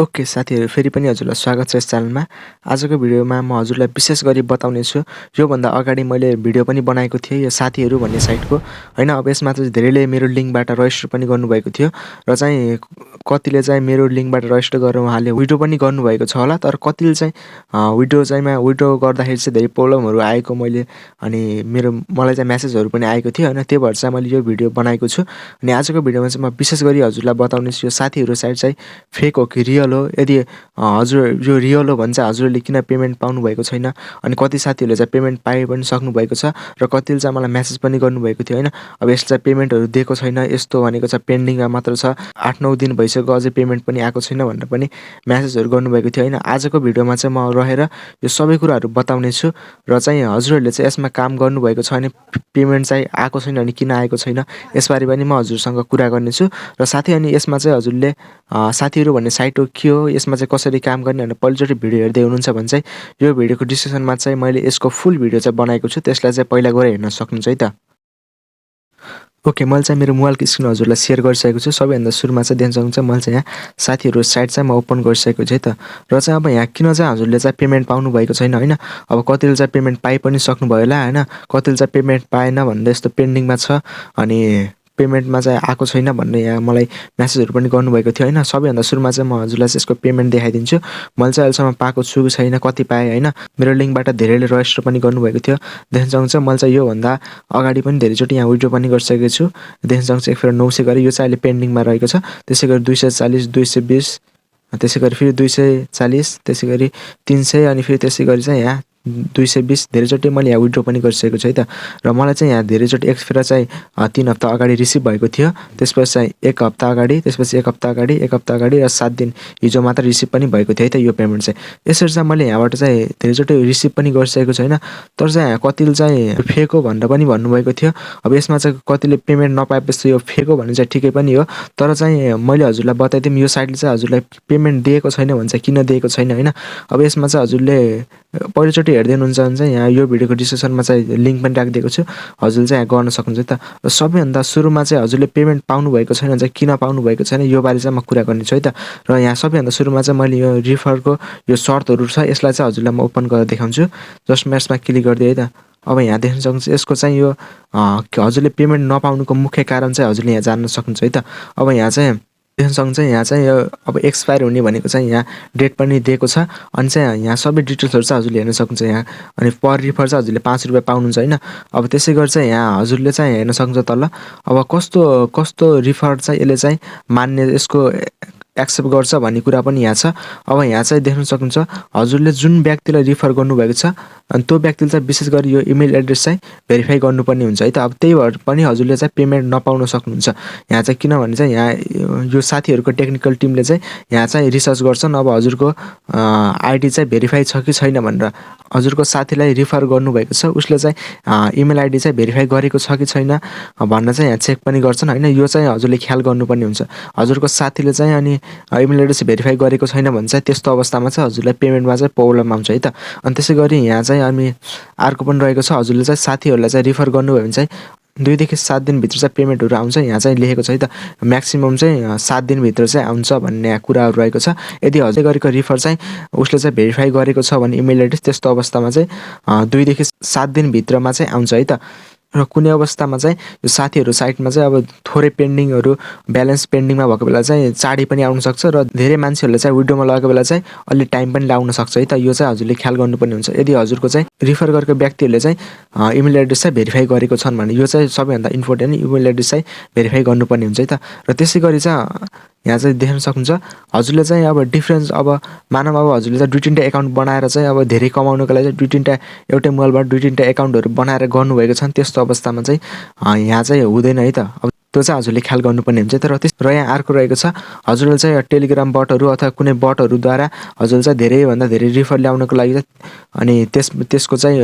Okay साथीहरु फेरि पनि हजुरलाई स्वागत छ यस च्यानलमा। आजको भिडियोमा म हजुरलाई विशेष गरी बताउने छु। यो भन्दा अगाडि मैले भिडियो पनि बनाएको थिएँ यो साथीहरु भन्ने साइटको हैन। अब यसमा चाहिँ धेरैले मेरो लिंकबाट रजिस्टर पनि गर्नुभएको थियो र चाहिँ कतिले चाहिँ मेरो लिंकबाट रजिस्टर गरेर उहाँले विड्रो पनि गर्नुभएको छ होला। तर कतिले चाहिँ विड्रो गर्दाखेरि चाहिँ धेरै प्रब्लमहरु आएको मैले अनि मलाई चाहिँ मेसेजहरु पनि आएको थियो हैन। त्यही भएर चाहिँ मैले यो भिडियो बनाएको छु। अनि आजको भिडियोमा चाहिँ म विशेष गरी हजुरलाई बताउने छु यो साथीहरु साइट चाहिँ फेक हो कि रियल हो। यदि हजुर यो रियल हो भने चाहिँ हजुरले किन पेमेन्ट पाउनु भएको छैन। अनि कति साथीहरुले चाहिँ पेमेन्ट पाए पनि सक्नु भएको छ र कतिले चाहिँ मलाई मेसेज पनि गर्नुभएको थियो हैन। अब यसले चाहिँ पेमेन्टहरु दिएको छैन, यस्तो भनेको छ पेन्डिङमा मात्र छ, 8-9 दिन भइसक्यो अझै पेमेन्ट पनि आएको छैन भनेर पनि मेसेजहरु गर्नुभएको थियो हैन। आजको भिडियोमा चाहिँ म रहेर यो सबै कुराहरु बताउने छु र चाहिँ हजुरहरुले चाहिँ यसमा काम गर्नुभएको छ भने पेमेन्ट चाहिँ आएको छैन अनि किन आएको छैन यसबारे पनि म हजुरसँग कुरा गर्ने छु। र साथै अनि यसमा चाहिँ हजुरले साथीहरु भन्ने साइट हो के हो, यसमा चाहिँ कसरी काम गर्ने भनेर पहिलोचोटि भिडियो हेर्दै हुनुहुन्छ भने चाहिँ यो भिडियोको डिस्क्रिप्सनमा चाहिँ मैले यसको फुल भिडियो चाहिँ बनाएको छु, त्यसलाई चाहिँ पहिला गएर हेर्न सक्नुहुन्छ है त। ओके मैले चाहिँ मेरो मोबाइलको स्क्रिन हजुरलाई शेयर गरिसकेको छु। सबैभन्दा सुरुमा चाहिँ देख्न सक्नुहुन्छ मैले चाहिँ यहाँ साथीहरु साइट चाहिँ म ओपन गरिसकेको छु है त। र चाहिँ अब यहाँ किन चाहिँ हजुरले चाहिँ पेमेन्ट पाउनु भएको छैन हैन। अब कतिले चाहिँ पेमेन्ट पाइ पनि सक्नु भयो होला हैन, कतिले चाहिँ पेमेन्ट पाएन भन्दै यस्तो पेन्डिङमा छ अनि पेमेन्टमा चाहिँ आएको छैन भन्ने यहाँ मलाई मेसेजहरु पनि गर्नुभएको थियो हैन। सबैभन्दा सुरुमा चाहिँ म हजुरलाई चाहिँ यसको पेमेन्ट देखाइदिन्छु। मैले चाहिँ अहिलेसम्म पाएको छु कि छैन, कति पाए हैन। मेरो लिंकबाट धेरैले रजिस्टर पनि गर्नुभएको थियो। देख्न सक्नुहुन्छ मैले चाहिँ यो भन्दा अगाडि पनि धेरैचोटि यहाँ विड्रो पनि गरिसकेको छु। देख्न सक्नुहुन्छ एक फेर 900 गरी यो चाहिँ अहिले पेन्डिङमा रहेको छ। त्यसैगरी 240 220 त्यसैगरी फेरि 240 त्यसैगरी 300 अनि फेरि त्यसैगरी चाहिँ यहाँ 220 धेरैचोटि मैले यहाँ विड्रो पनि गरिसकेको छु है त। र मलाई चाहिँ यहाँ धेरैचोटि एक फेर चाहिँ 3 हप्ता अगाडि रिसिभ भएको थियो, त्यसपछि चाहिँ 1 हप्ता अगाडि, त्यसपछि 1 हप्ता अगाडि, 1 हप्ता अगाडि र 7 दिन हिजो मात्र रिसिभ पनि भएको थियो है त यो पेमेन्ट चाहिँ। यसरी चाहिँ मैले यहाँबाट चाहिँ धेरैचोटि रिसिभ पनि गरिसकेको छु हैन। तर चाहिँ कतिले चाहिँ फेक हो भनेर पनि भन्नुभएको थियो। अब यसमा चाहिँ कतिले पेमेन्ट नपाएपछि यो फेक हो भने चाहिँ ठिकै पनि हो। तर चाहिँ मैले हजुरलाई बताइदिम यो साइटले चाहिँ हजुरलाई पेमेन्ट दिएको छैन भने चाहिँ किन दिएको छैन हैन। अब यसमा चाहिँ हजुरले पहिलोचोटि हेर्दै हुनुहुन्छ भने चाहिँ यहाँ यो भिडियोको डिस्क्रिप्सनमा चाहिँ लिंक पनि राखिदिएको छु, हजुरले चाहिँ यहाँ गर्न सक्नुहुन्छ त। र सबैभन्दा सुरुमा चाहिँ हजुरले पेमेन्ट पाउनु भएको छैन भने चाहिँ किन पाउनु भएको छैन यो बारे चाहिँ म कुरा गर्ने छु है त। र यहाँ सबैभन्दा सुरुमा चाहिँ मैले यो रिफरको यो सर्तहरु छ यसलाई चाहिँ हजुरलाई म ओपन गरेर देखाउँछु। जस्ट म यसमा क्लिक गर्दिए है त। अब यहाँ देख्न सक्नुहुन्छ यसको चाहिँ यो हजुरले पेमेन्ट नपाउनुको मुख्य कारण चाहिँ हजुरले यहाँ जान्न सक्नुहुन्छ है त। अब यहाँ चाहिँ देख्न सक्नुहुन्छ यहाँ चाहिँ यो अब एक्सपायर हुने भनेको चाहिँ यहाँ डेट पनि दिएको छ। अनि चाहिँ यहाँ सबै डिटेल्सहरु चाहिँ हजुरले हेर्न सक्नुहुन्छ यहाँ। अनि पर रिफर चाहिँ हजुरले 5 रुपैयाँ पाउनुहुन्छ हैन। अब त्यसै गरी चाहिँ यहाँ हजुरले चाहिँ हेर्न सक्नुहुन्छ तल। अब कस्तो रिफर चाहिँ यसले चाहिँ मान्ने यसको एक्सेप्ट गर्छ भन्ने कुरा पनि यहाँ छ। अब यहाँ चाहिँ देख्न सक्नुहुन्छ हजुरले जुन व्यक्तिलाई रिफर गर्नुभएको छ अनि त्यो व्यक्तिले चाहिँ विशेष गरी यो इमेल एड्रेस चाहिँ भेरिफाई गर्नुपर्ने हुन्छ है त। अब त्यही भएर पनि हजुरले चाहिँ पेमेन्ट नपाउन सक्नुहुन्छ यहाँ चाहिँ, किनभने चाहिँ यहाँ यो साथीहरुको टेक्निकल टिमले चाहिँ यहाँ चाहिँ रिसर्च गर्छन् अब हजुरको आईडी चाहिँ भेरिफाई छ कि छैन भनेर। हजुरको साथीलाई रिफर गर्नुभएको छ उसले चाहिँ इमेल आईडी चाहिँ भेरिफाई गरेको छ कि छैन भनेर चाहिँ यहाँ चेक पनि गर्छन् हैन। यो चाहिँ हजुरले ख्याल गर्नुपर्ने हुन्छ। हजुरको साथीले चाहिँ अनि इमेल एड्रेस भेरिफाई गरेको छैन भने चाहिँ त्यस्तो अवस्थामा चाहिँ हजुरलाई पेमेन्टमा चाहिँ प्रब्लम आउँछ है त। अनि त्यसैगरी यहाँ चाहिँ अनि अर्को पनि रहेको छ, हजुरले चाहिँ साथीहरुलाई चाहिँ रिफर गर्नुभयो भने चाहिँ 2 देखि 7 दिन भित्र चाहिँ पेमेन्टहरु आउँछ यहाँ चाहिँ लेखेको छ है त। म्याक्सिमम चाहिँ 7 दिन भित्र चाहिँ आउँछ भन्ने कुराहरु रहेको छ। यदि हजुरले गरेको रिफर चाहिँ उसले चाहिँ भेरिफाई गरेको छ भने इमेल एड्रेस त्यस्तो अवस्थामा चाहिँ 2 देखि 7 दिन भित्रमा चाहिँ आउँछ है त। र कुनै अवस्थामा चाहिँ यो साथीहरु साइटमा चाहिँ अब थोरै पेन्डिङहरु ब्यालेन्स पेन्डिङमा भएको बेला चाहिँ चाँडै पनि आउन सक्छ र धेरै मान्छेहरुले चाहिँ विड्रोमा लगेको बेला चाहिँ अलि टाइम पनि लाग्न सक्छ है त। यो चाहिँ हजुरले ख्याल गर्नुपर्ने हुन्छ। यदि हजुरको चाहिँ रिफर गरेको व्यक्तिहरुले चाहिँ इमेल एड्रेस चाहिँ भेरिफाई गरेको छन् भने यो चाहिँ सबैभन्दा इम्पोर्टेन्ट इमेल एड्रेस चाहिँ भेरिफाई गर्नुपर्ने हुन्छ है त। र त्यसैगरी चाहिँ यहाँ चाहिँ देख्न सक्नुहुन्छ हजुरले चाहिँ अब डिफरेन्स अब मानव अब हजुरले चाहिँ 2-3टा एकाउन्ट बनाएर चाहिँ अब धेरै कमाउनको लागि चाहिँ 2-3टा एउटै मोबाइलबाट 2-3टा एकाउन्टहरु बनाएर गर्नुभएको छ त्यस्तो अवस्थामा चाहिँ यहाँ चाहिँ हुँदैन है त। अब त्यो चाहिँ हजुरले ख्याल गर्नुपर्ने हुन्छ। तर र यहाँ अर्को रहेको छ हजुरले चाहिँ टेलिग्राम बटहरु अथवा कुनै बटहरुद्वारा हजुरले चाहिँ धेरै भन्दा धेरै रिफर ल्याउनको लागि अनि त्यसको चाहिँ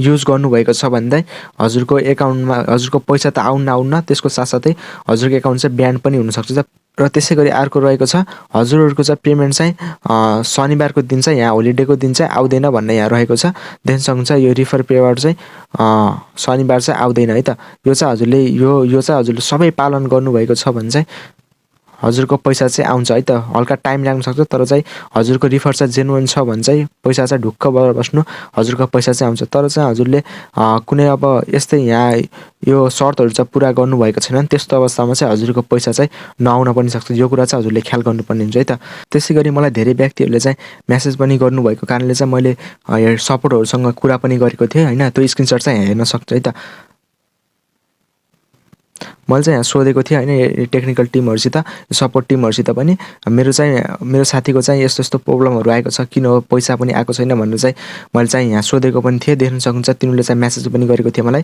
युज गर्नुभएको छ भन्दै हजुरको एकाउन्टमा हजुरको पैसा त आउन्न त्यसको साथसाथै हजुरको एकाउन्ट चाहिँ ब्यान पनि हुन सक्छ। र त्यसैगरी अर्को रहेको छ हजुरहरुको चाहिँ पेमेन्ट चाहिँ शनिबारको दिन चाहिँ यहाँ होलिडेको दिन चाहिँ आउँदैन भन्ने यहाँ रहेको छ। देख्न सक्नुहुन्छ यो रिफर पेबाट चाहिँ शनिबार चाहिँ आउँदैन है त। यो चाहिँ हजुरले यो चाहिँ हजुरले सबै पालन गर्नुभएको छ भने चाहिँ हजुरको पैसा चाहिँ आउँछ है त। हल्का टाइम लाग्न सक्छ तर चाहिँ हजुरको रिफर चाहिँ जेन्युइन छ भने चाहिँ पैसा चाहिँ ढुक्क भएर बस्नु, हजुरको पैसा चाहिँ आउँछ। तर चाहिँ हजुरले कुनै अब यस्तै यहाँ यो सर्तहरू चाहिँ पुरा गर्नुभएको छैन भने त्यस्तो अवस्थामा चाहिँ हजुरको पैसा चाहिँ नआउन पनि सक्छ। यो कुरा चाहिँ हजुरले ख्याल गर्नुपर्ने हुन्छ है त। त्यसै गरी मलाई धेरै व्यक्तिहरूले चाहिँ मेसेज पनि गर्नुभएको कारणले चाहिँ मैले सपोर्टहरूसँग कुरा पनि गरेको थिएँ होइन। त्यो स्क्रिनसट चाहिँ हेर्न सक्छ है त। मैले चाहिँ यहाँ सोधेको थिएँ होइन टेक्निकल टिमहरूसित, सपोर्ट टिमहरूसित पनि मेरो साथीको चाहिँ यस्तो यस्तो प्रब्लमहरू आएको छ, किन हो पैसा पनि आएको छैन भनेर चाहिँ मैले चाहिँ यहाँ सोधेको पनि थिएँ। देख्न सक्नुहुन्छ तिनीहरूले चाहिँ मेसेज पनि गरेको थियो मलाई।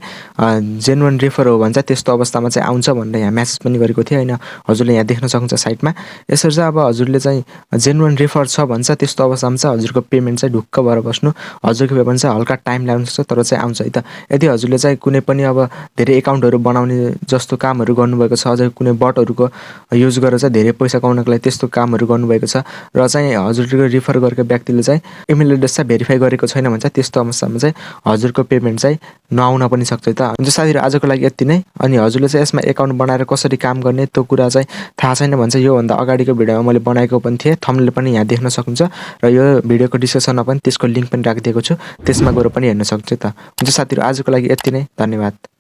जेन्युइन रेफर हो भने चाहिँ त्यस्तो अवस्थामा चाहिँ आउँछ भनेर यहाँ मेसेज पनि गरेको थिएँ होइन। हजुरले यहाँ देख्न सक्नुहुन्छ साइटमा। यसरी चाहिँ अब हजुरले चाहिँ जेन्युइन रेफर छ भने चाहिँ त्यस्तो अवस्थामा चाहिँ हजुरको पेमेन्ट चाहिँ ढुक्क भएर बस्नु, हजुरको पेमेन्ट चाहिँ हल्का टाइम लाग्न सक्छ तर चाहिँ आउँछ है त। यदि हजुरले चाहिँ कुनै पनि अब धेरै एकाउन्टहरू बनाउने जस्तो कामहरू गर्नुभएको छ, अझै कुनै बटहरूको युज गरेर चाहिँ धेरै पैसा कमाउनको लागि त्यस्तो कामहरू गर्नुभएको छ र चाहिँ हजुरको रिफर गरेको व्यक्तिले चाहिँ इमेल एड्रेस चाहिँ भेरिफाई गरेको छैन भने चाहिँ त्यस्तो अवस्थामा चाहिँ हजुरको पेमेन्ट चाहिँ नआउन पनि सक्छ त। हुन्छ साथीहरू, आजको लागि यति नै। अनि हजुरले चाहिँ यसमा एकाउन्ट बनाएर कसरी काम गर्ने त्यो कुरा चाहिँ थाहा छैन भने चाहिँ योभन्दा अगाडिको भिडियोमा मैले बनाएको पनि थिएँ, थम्बनेल पनि यहाँ देख्न सक्नुहुन्छ र यो भिडियोको डिस्क्रिप्सनमा पनि त्यसको लिङ्क पनि राखिदिएको छु, त्यसमा गएर पनि हेर्न सक्नुहुन्छ त। हुन्छ साथीहरू, आजको लागि यति नै। धन्यवाद।